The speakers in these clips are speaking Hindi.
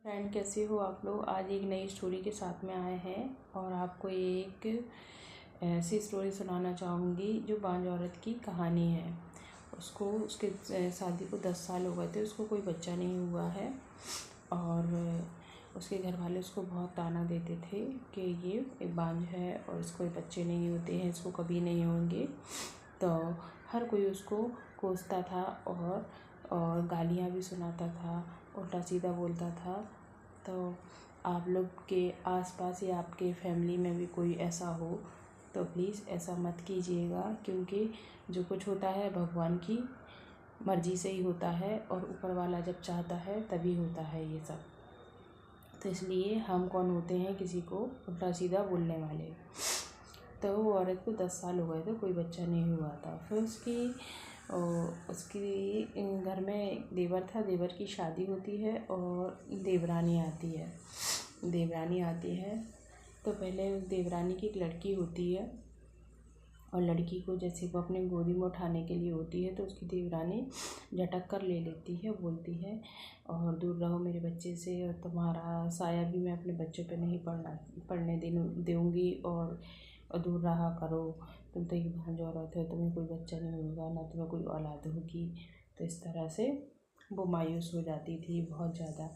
फ्रेंड, कैसे हो आप लोग। आज एक नई स्टोरी के साथ में आए हैं और आपको एक ऐसी स्टोरी सुनाना चाहूँगी जो बांझ औरत की कहानी है। उसको उसके शादी को 10 साल हो गए थे, उसको कोई बच्चा नहीं हुआ है और उसके घर वाले उसको बहुत ताना देते थे कि ये एक बांझ है और इसको बच्चे नहीं होते हैं, इसको कभी नहीं होंगे। तो हर कोई उसको कोसता था और गालियाँ भी सुनाता था, उल्टा सीधा बोलता था। तो आप लोग के आसपास या आपके फैमिली में भी कोई ऐसा हो तो प्लीज़ ऐसा मत कीजिएगा, क्योंकि जो कुछ होता है भगवान की मर्ज़ी से ही होता है और ऊपर वाला जब चाहता है तभी होता है ये सब। तो इसलिए हम कौन होते हैं किसी को उल्टा सीधा बोलने वाले। तो वो औरत को 10 साल हो गए थे, कोई बच्चा नहीं हुआ था। फिर उसकी घर में देवर था, देवर की शादी होती है और देवरानी आती है। तो पहले उस देवरानी की एक लड़की होती है और लड़की को जैसे वो अपने गोदी में उठाने के लिए होती है तो उसकी देवरानी झटक कर ले लेती है, बोलती है और दूर रहो मेरे बच्चे से, और तुम्हारा साया भी मैं अपने बच्चों पे नहीं पड़ने दूँगी और दूर रहा करो। तुम तो एक भांज औरत हो, तुम्हें कोई बच्चा नहीं होगा, ना तुम्हें कोई औलाद होगी। तो इस तरह से वो मायूस हो जाती थी बहुत ज़्यादा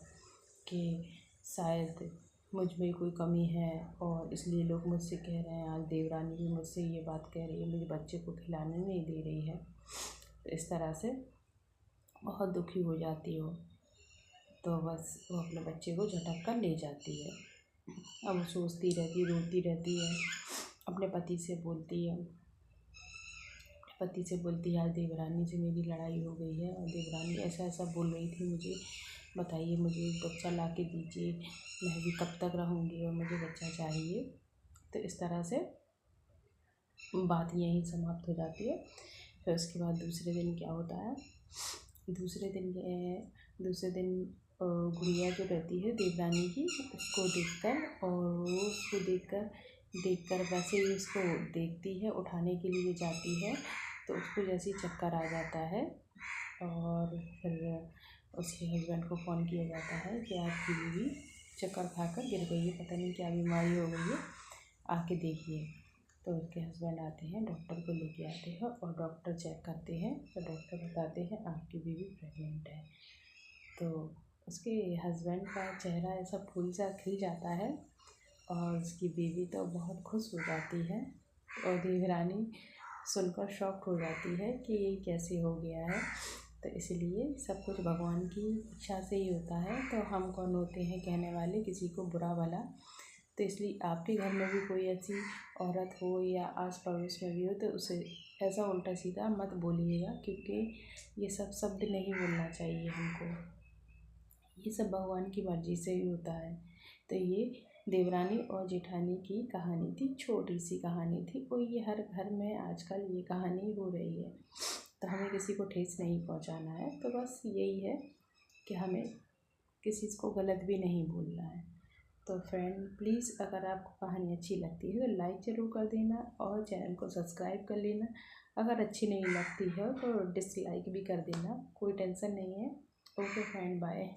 कि शायद मुझ में कोई कमी है और इसलिए लोग मुझसे कह रहे हैं। आज देवरानी भी मुझसे ये बात कह रही है, मुझे बच्चे को खिलाने नहीं दे रही है। तो इस तरह से बहुत दुखी हो जाती हो। तो बस वो अपने बच्चे को झटक कर ले जाती है। अब वो सोचती रहती, रोती रहती है, अपने पति से बोलती है आज देवरानी से मेरी लड़ाई हो गई है और देवरानी ऐसा ऐसा बोल रही थी मुझे, बताइए मुझे एक बच्चा ला के दीजिए, मैं भी कब तक रहूँगी और मुझे बच्चा चाहिए। तो इस तरह से बात यहीं समाप्त हो जाती है। फिर उसके बाद दूसरे दिन क्या होता है, दूसरे दिन गुड़िया जो रहती है देवरानी की, उसको देखकर वैसे ही उसको देखती है, उठाने के लिए जाती है तो उसको जैसे ही चक्कर आ जाता है और फिर उसके हस्बैंड को फ़ोन किया जाता है कि आपकी बीवी चक्कर खाकर गिर गई है, पता नहीं क्या बीमारी हो गई है, आके देखिए। तो उसके हस्बैंड आते हैं, डॉक्टर को लेके आते हैं और डॉक्टर चेक करते हैं तो डॉक्टर बताते हैं आपकी बीवी प्रेग्नेंट है। तो उसके हस्बैंड का चेहरा ऐसा फूल सा खिल जाता है और उसकी बीवी तो बहुत खुश हो जाती है और देवरानी सुनकर शॉक हो जाती है कि ये कैसे हो गया है। तो इसलिए सब कुछ भगवान की इच्छा से ही होता है। तो हम कौन होते हैं कहने वाले किसी को बुरा भला। तो इसलिए आपके घर में भी कोई ऐसी औरत हो या आस पड़ोस में भी हो तो उसे ऐसा उल्टा सीधा मत बोलिएगा, क्योंकि ये सब शब्द नहीं बोलना चाहिए हमको। ये सब भगवान की मर्ज़ी से ही होता है। तो ये देवरानी और जेठानी की कहानी थी, छोटी सी कहानी थी और ये हर घर में आजकल ये कहानी हो रही है। तो हमें किसी को ठेस नहीं पहुंचाना है। तो बस यही है कि हमें किसी को गलत भी नहीं बोलना है। तो फ्रेंड प्लीज़, अगर आपको कहानी अच्छी लगती है तो लाइक ज़रूर कर देना और चैनल को सब्सक्राइब कर लेना। अगर अच्छी नहीं लगती है तो डिसलाइक भी कर देना, कोई टेंशन नहीं है। Okay friend, bye.